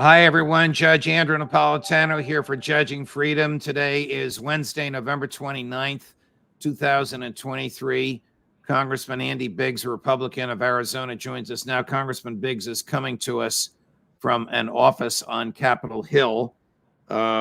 Hi, everyone. Judge Andrew Napolitano here for Judging Freedom. Today is Wednesday, November 29th, 2023. Congressman Andy Biggs, a Republican of Arizona, joins us now. Congressman Biggs is coming to us from an office on Capitol Hill.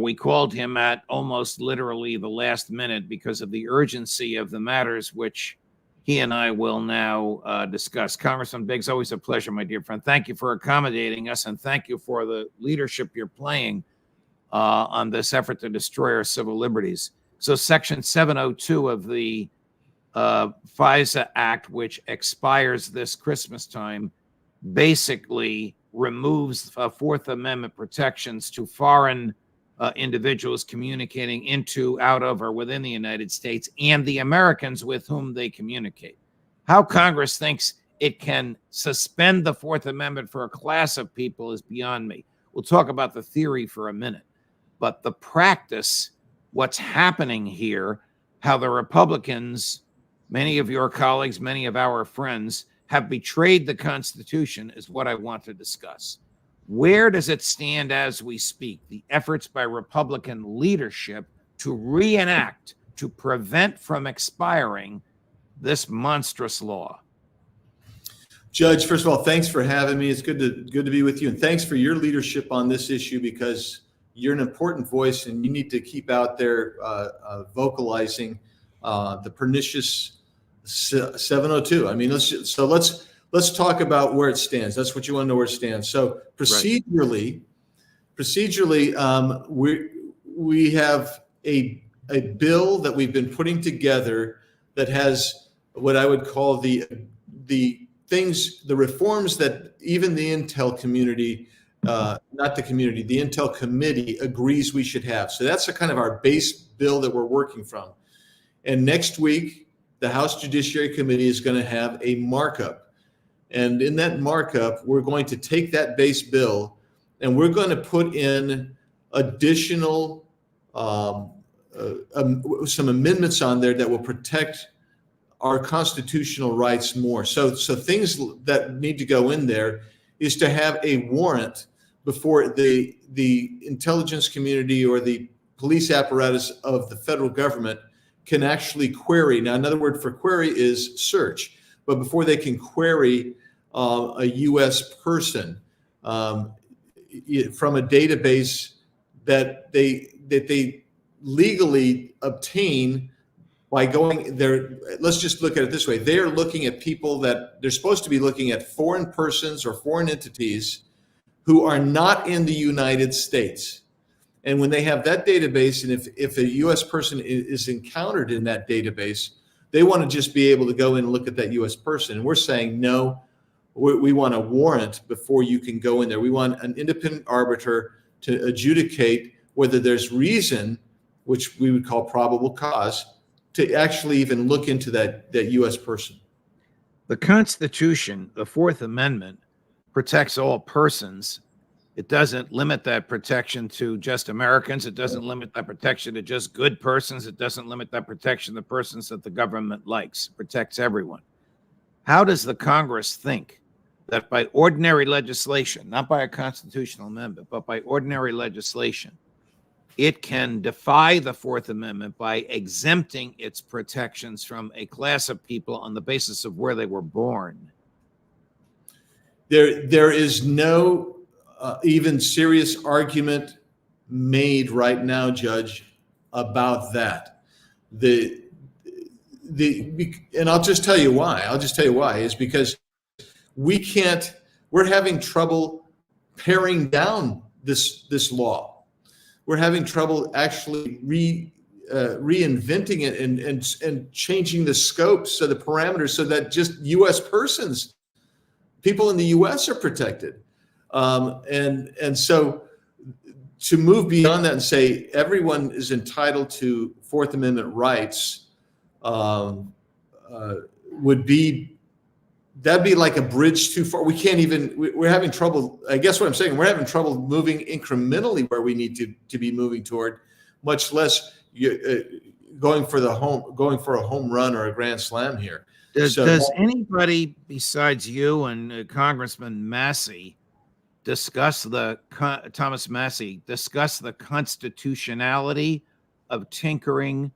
We called him at almost literally the last minute because of the urgency of the matters which he and I will now discuss. Congressman Biggs, always a pleasure, my dear friend. Thank you for accommodating us, and thank you for the leadership you're playing on this effort to destroy our civil liberties. So Section 702 of the FISA Act, which expires this Christmas time, basically removes Fourth Amendment protections to foreign individuals communicating into, out of, or within the United States and the Americans with whom they communicate. How Congress thinks it can suspend the Fourth Amendment for a class of people is beyond me. We'll talk about the theory for a minute, but the practice, what's happening here, how the Republicans, many of your colleagues, many of our friends, have betrayed the Constitution is what I want to discuss. Where does it stand as we speak? The efforts by Republican leadership to reenact, to prevent from expiring this monstrous law. Judge, first of all, thanks for having me. It's good to be with you, and thanks for your leadership on this issue, because you're an important voice and you need to keep out there vocalizing the pernicious 702. I mean, let's talk about where it stands. That's what you want to know, where it stands. So procedurally, we have a bill that we've been putting together that has what I would call the reforms that even the Intel community, not the community, the Intel committee agrees we should have. So that's a kind of our base bill that we're working from. And next week, the House Judiciary Committee is going to have a markup. And in that markup, we're going to take that base bill and we're going to put in additional some amendments on there that will protect our constitutional rights more. So things that need to go in there is to have a warrant before the intelligence community or the police apparatus of the federal government can actually query. Now, another word for query is search. But before they can query a U.S. person from a database that they legally obtain by going there, let's just look at it this way. They are looking at people that they're supposed to be looking at, foreign persons or foreign entities who are not in the United States. And when they have that database, and if a U.S. person is encountered in that database, they want to just be able to go in and look at that U.S. person. And we're saying, no, we want a warrant before you can go in there. We want an independent arbiter to adjudicate whether there's reason, which we would call probable cause, to actually even look into that U.S. person. The Constitution, the Fourth Amendment, protects all persons. It doesn't limit that protection to just Americans. It doesn't limit that protection to just good persons. It doesn't limit that protection to persons that the government likes. It protects everyone. How does the Congress think that by ordinary legislation, not by a constitutional amendment, but by ordinary legislation, it can defy the Fourth Amendment by exempting its protections from a class of people on the basis of where they were born? There is no even serious argument made right now, Judge, about that. And I'll just tell you why. Is because we're having trouble paring down this law. We're having trouble actually reinventing it and changing the scope, so the parameters, so that just U.S. persons, people in the U.S. are protected. And so to move beyond that and say everyone is entitled to Fourth Amendment rights that'd be like a bridge too far. We're having trouble. I guess what I'm saying, we're having trouble moving incrementally where we need to be moving toward, much less going for a home run or a grand slam here. Does anybody besides you and Congressman Massey Thomas Massey, discuss the constitutionality of tinkering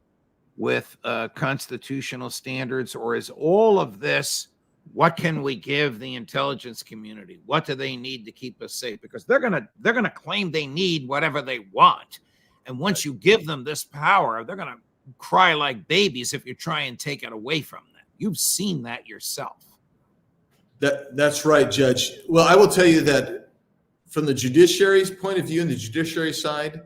with constitutional standards, or is all of this, what can we give the intelligence community? What do they need to keep us safe? Because they're gonna claim they need whatever they want, and once you give them this power, they're gonna cry like babies if you try and take it away from them. You've seen that yourself. That's right, Judge. Well, I will tell you that from the judiciary's point of view and the judiciary side,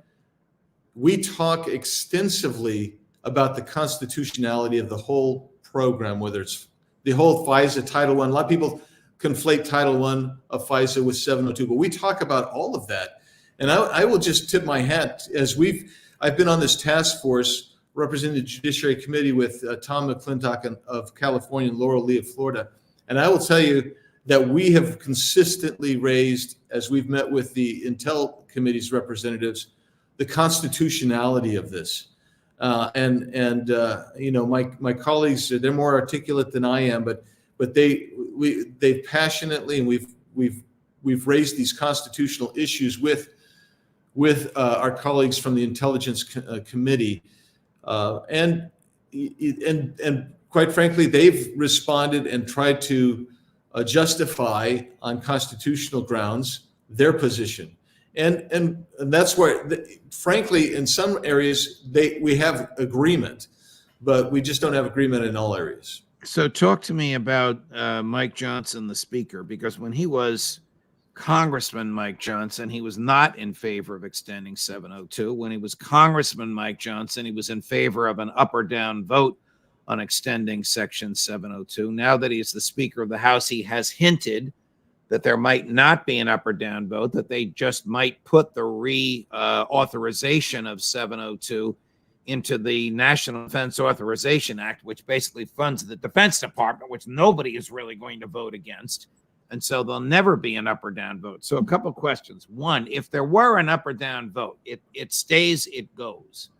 we talk extensively about the constitutionality of the whole program, whether it's the whole FISA Title I. A lot of people conflate Title I of FISA with 702, but we talk about all of that. And I will just tip my hat as I've been on this task force representing the Judiciary Committee with Tom McClintock of California and Laurel Lee of Florida. And I will tell you that we have consistently raised, as we've met with the Intel Committee's representatives, the constitutionality of this. You know, my colleagues, they're more articulate than I am, but they passionately, and we've raised these constitutional issues with our colleagues from the Intelligence Committee, and quite frankly, they've responded and tried to justify on constitutional grounds their position. And that's where, frankly, in some areas we have agreement, but we just don't have agreement in all areas. So talk to me about Mike Johnson, the speaker, because when he was Congressman Mike Johnson, he was not in favor of extending 702. When he was Congressman Mike Johnson, he was in favor of an up or down vote on extending Section 702. Now that he is the Speaker of the House, he has hinted that there might not be an up or down vote, that they just might put the reauthorization of 702 into the National Defense Authorization Act, which basically funds the Defense Department, which nobody is really going to vote against. And so there'll never be an up or down vote. So a couple questions. One, if there were an up or down vote, it stays, it goes.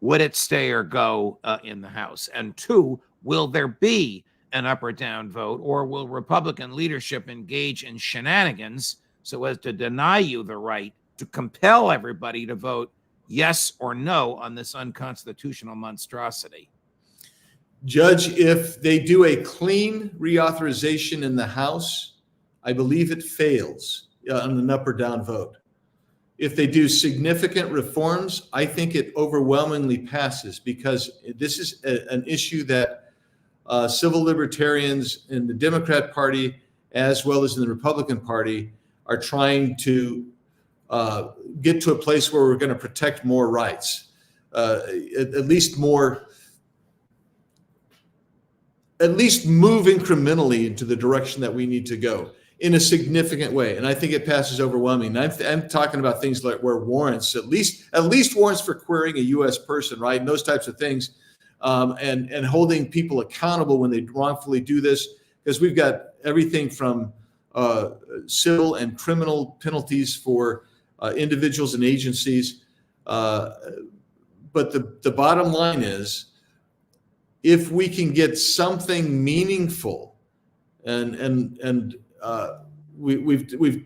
Would it stay or go in the House? And two, will there be an up or down vote, or will Republican leadership engage in shenanigans so as to deny you the right to compel everybody to vote yes or no on this unconstitutional monstrosity? Judge, if they do a clean reauthorization in the House, I believe it fails on an up or down vote. If they do significant reforms, I think it overwhelmingly passes, because this is an issue that civil libertarians in the Democrat Party, as well as in the Republican Party, are trying to get to a place where we're going to protect more rights, at least move incrementally into the direction that we need to go in a significant way. And I think it passes overwhelmingly. I'm talking about things like where warrants, at least warrants for querying a U.S. person, right? And those types of things. And holding people accountable when they wrongfully do this, because we've got everything from civil and criminal penalties for individuals and agencies. But the bottom line is, if we can get something meaningful, and we've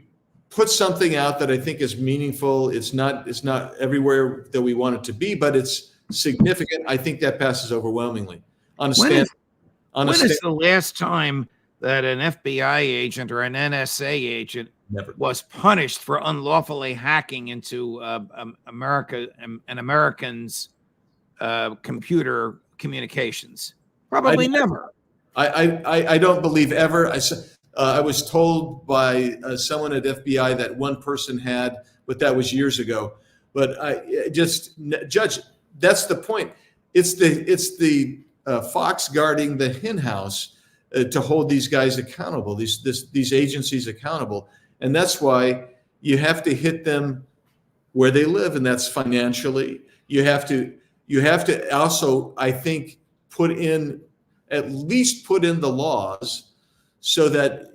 put something out that I think is meaningful. It's not everywhere that we want it to be, but it's significant. I think that passes overwhelmingly. When is the last time that an FBI agent or an NSA agent was punished for unlawfully hacking into America and Americans' computer communications? Probably never. I don't believe ever. I was told by someone at FBI that one person had, but that was years ago. But Judge, that's the point. It's the fox guarding the hen house to hold these guys accountable, these agencies accountable, and that's why you have to hit them where they live, and that's financially. You have to also, I think, at least put in the laws so that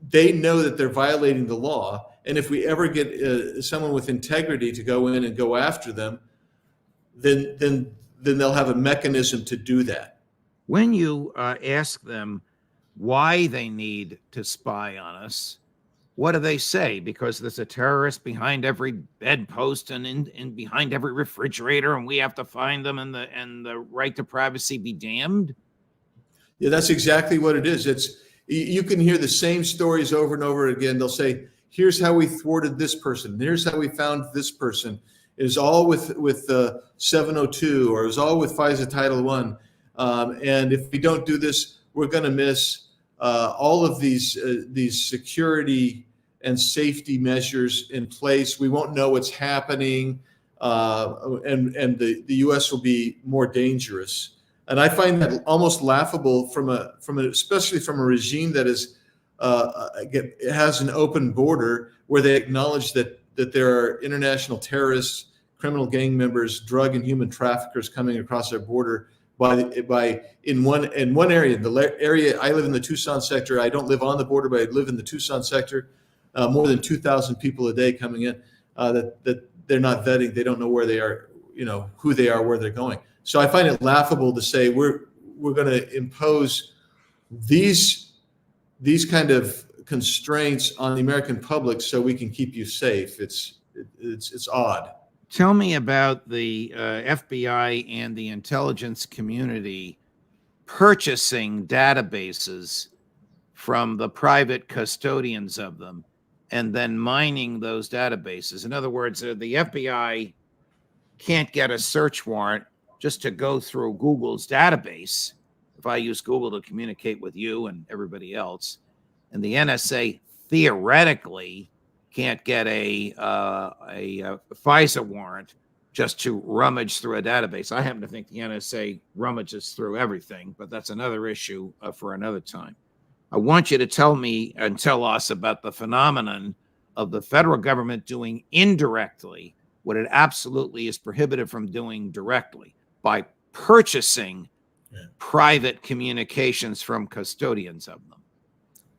they know that they're violating the law. And if we ever get someone with integrity to go in and go after them, then they'll have a mechanism to do that. When you ask them why they need to spy on us, what do they say? Because there's a terrorist behind every bedpost and in behind every refrigerator, and we have to find them, and the right to privacy be damned. Yeah, that's exactly what it is. You can hear the same stories over and over again. They'll say, "Here's how we thwarted this person. Here's how we found this person." It was all with 702, or it was all with FISA Title I. And if we don't do this, we're going to miss all of these security and safety measures in place. We won't know what's happening, and the U.S. will be more dangerous. And I find that almost laughable especially from a regime that has an open border, where they acknowledge that there are international terrorists, criminal gang members, drug and human traffickers coming across their border in one area. The area I live in, the Tucson sector. I don't live on the border, but I live in the Tucson sector. More than 2,000 people a day coming in that they're not vetting. They don't know where they are, who they are, where they're going. So I find it laughable to say we're going to impose these kind of constraints on the American public so we can keep you safe. It's odd. Tell me about the FBI and the intelligence community purchasing databases from the private custodians of them and then mining those databases. In other words, the FBI can't get a search warrant just to go through Google's database. If I use Google to communicate with you and everybody else, and the NSA theoretically can't get a FISA warrant just to rummage through a database. I happen to think the NSA rummages through everything, but that's another issue for another time. I want you to tell me and tell us about the phenomenon of the federal government doing indirectly what it absolutely is prohibited from doing directly by purchasing private communications from custodians of them.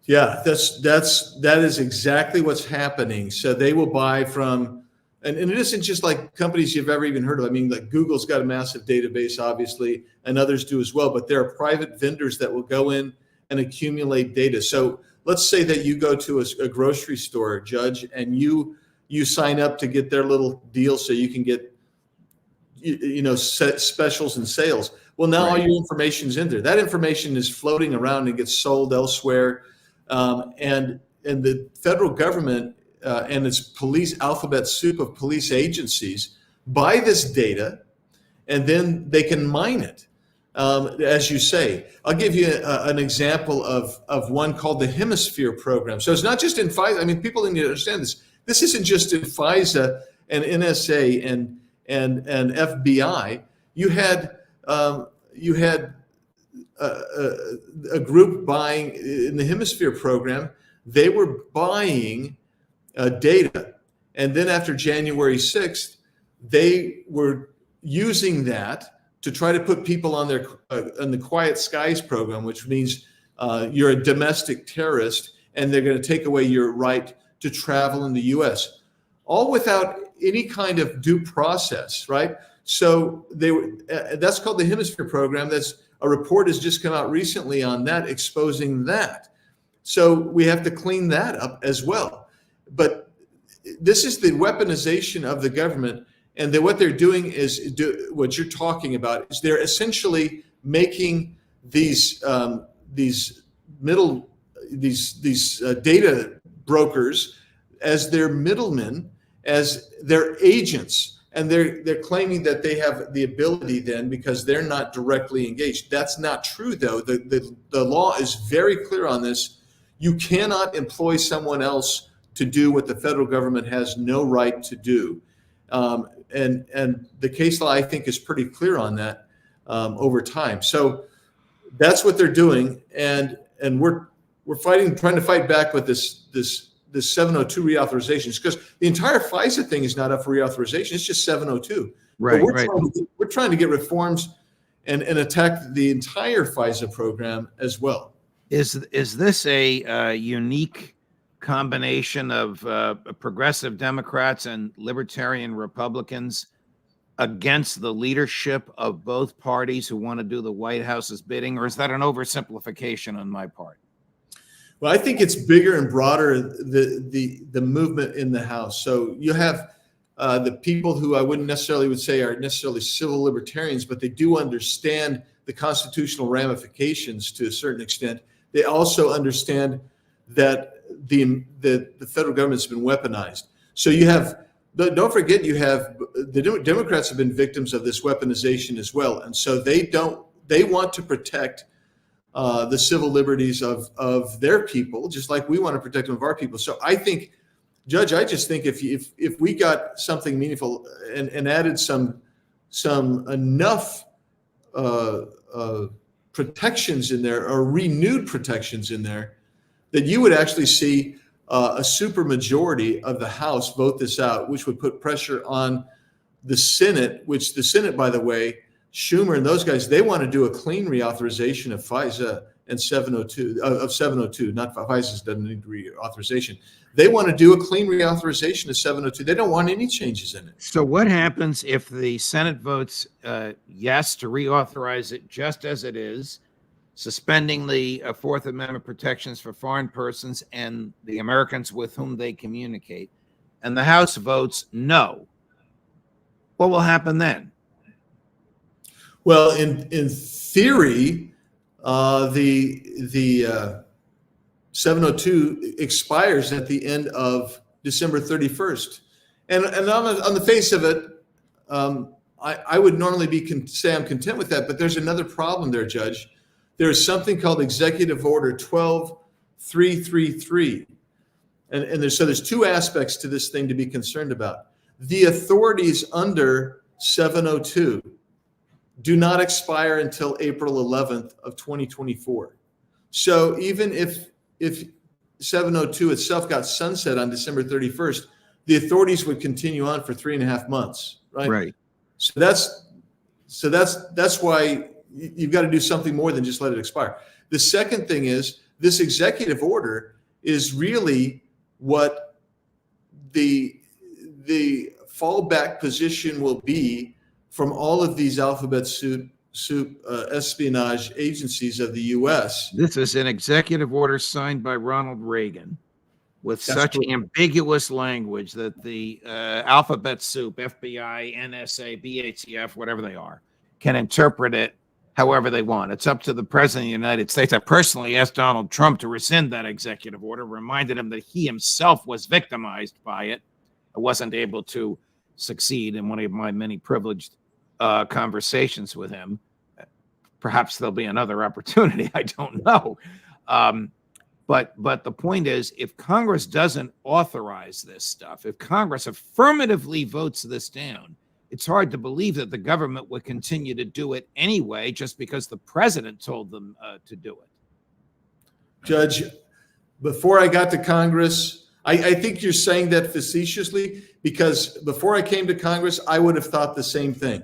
Yeah, that is exactly what's happening. So they will buy from, and it isn't just like companies you've ever even heard of. I mean, like Google's got a massive database, obviously, and others do as well. But there are private vendors that will go in and accumulate data. So let's say that you go to a grocery store, Judge, and you sign up to get their little deal so you can get set specials and sales. Well, now all your information's in there. That information is floating around and gets sold elsewhere. And the federal government and its police alphabet soup of police agencies buy this data, and then they can mine it. As you say, I'll give you an example of one called the Hemisphere program. So it's not just in FISA. I mean, people need to understand this. This isn't just in FISA and NSA and FBI. You had a group buying in the Hemisphere program. They were buying data, and then after January 6th, they were using that to try to put people on the Quiet Skies program, which means you're a domestic terrorist, and they're going to take away your right to travel in the U.S., all without any kind of due process, right? So that's called the Hemisphere program. A report has just come out recently on that, exposing that. So we have to clean that up as well. But this is the weaponization of the government, and what they're doing is what you're talking about. Is they're essentially making these data brokers as their middlemen, as their agents, and they're claiming that they have the ability then because they're not directly engaged. That's not true, though. The law is very clear on this. You cannot employ someone else to do what the federal government has no right to do. And the case law, I think, is pretty clear on that over time. So that's what they're doing, and we're trying to fight back with this 702 reauthorizations, because the entire FISA thing is not up for reauthorization. It's just 702. Right. We're trying to get reforms and attack the entire FISA program as well. Is this a unique combination of progressive Democrats and libertarian Republicans against the leadership of both parties who want to do the White House's bidding, or is that an oversimplification on my part? Well, I think it's bigger and broader, the movement in the House. So you have the people who I wouldn't necessarily would say are necessarily civil libertarians, but they do understand the constitutional ramifications to a certain extent. They also understand that the federal government's been weaponized. So you have, don't forget, you have the Democrats have been victims of this weaponization as well, and so they want to protect the civil liberties of their people, just like we want to protect them of our people. So I think, Judge, I just think if we got something meaningful and added some enough protections in there, or renewed protections in there, that you would actually see a supermajority of the House vote this out, which would put pressure on the Senate, which the Senate, by the way, Schumer and those guys, they want to do a clean reauthorization of FISA and 702, not FISA doesn't need reauthorization. They want to do a clean reauthorization of 702. They don't want any changes in it. So what happens if the Senate votes yes to reauthorize it just as it is, suspending the Fourth Amendment protections for foreign persons and the Americans with whom they communicate, and the House votes no? What will happen then? Well, in theory, the 702 expires at the end of December 31st, and on the face of it, I would normally say I'm content with that. But there's another problem there, Judge. There is something called Executive Order 12333, and there's two aspects to this thing to be concerned about. The authorities under 702 do not expire until April 11th of 2024. So even if 702 itself got sunset on December 31st, the authorities would continue on for 3.5 months, right? Right. So that's why you've got to do something more than just let it expire. The second thing is, this executive order is really what the fallback position will be from all of these alphabet soup espionage agencies of the U.S. This is an executive order signed by Ronald Reagan with such ambiguous language that the alphabet soup, FBI, NSA, BATF, whatever they are, can interpret it however they want. It's up to the President of the United States. I personally asked Donald Trump to rescind that executive order, reminded him that he himself was victimized by it. I wasn't able to succeed in one of my many privileged conversations with him. Perhaps there'll be another opportunity. I don't know. But the point is, if Congress doesn't authorize this stuff, if Congress affirmatively votes this down, it's hard to believe that the government would continue to do it anyway, just because the president told them to do it. Judge, before I got to Congress, I think you're saying that facetiously, because before I came to Congress, I would have thought the same thing.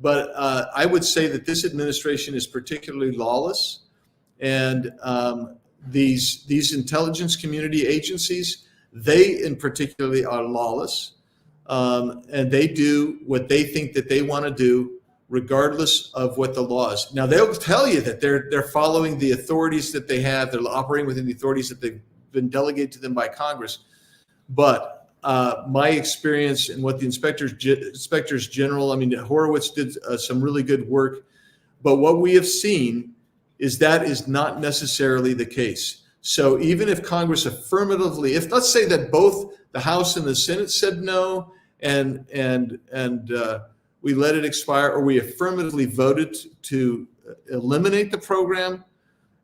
But I would say that this administration is particularly lawless, and these intelligence community agencies, they in particularly are lawless, and they do what they think that they want to do, regardless of what the law is. Now, they'll tell you that they're following the authorities that they have, they're operating within the authorities that they've been delegated to them by Congress. But my experience and what the inspectors general, I mean, Horowitz did some really good work, but what we have seen is that is not necessarily the case. So even if Congress affirmatively, if let's say that both the House and the Senate said no, and we let it expire, or we affirmatively voted to eliminate the program,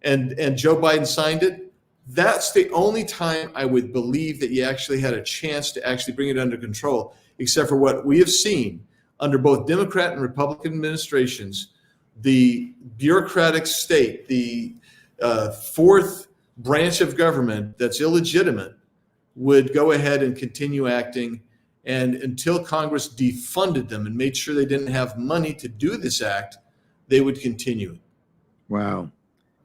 and Joe Biden signed it, that's the only time I would believe that you actually had a chance to actually bring it under control, except for what we have seen under both Democrat and Republican administrations. The bureaucratic state, the fourth branch of government that's illegitimate, would go ahead and continue acting. And until Congress defunded them and made sure they didn't have money to do this act, they would continue. Wow.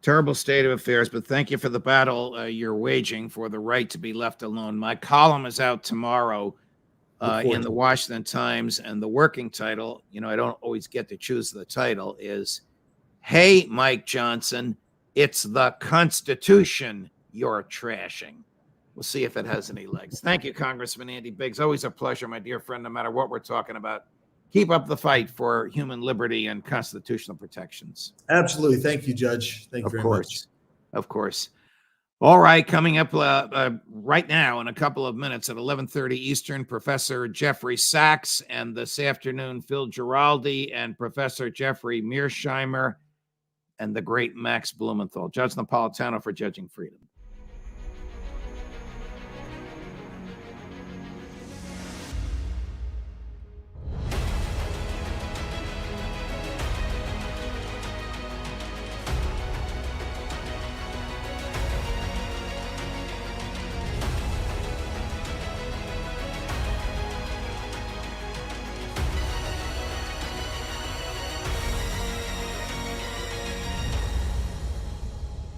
Terrible state of affairs, but thank you for the battle you're waging for the right to be left alone. My column is out tomorrow in the Washington Times, and the working title, I don't always get to choose the title, is, "Hey, Mike Johnson, it's the Constitution you're trashing. We'll see if it has any legs. Thank you, Congressman Andy Biggs. Always a pleasure, my dear friend, no matter what we're talking about. Keep up the fight for human liberty and constitutional protections. Absolutely. Thank you, Judge. Thank you very much. Of course. All right, coming up right now in a couple of minutes at 11:30 Eastern, Professor Jeffrey Sachs, and this afternoon, Phil Giraldi and Professor Jeffrey Mearsheimer and the great Max Blumenthal. Judge Napolitano for Judging Freedom.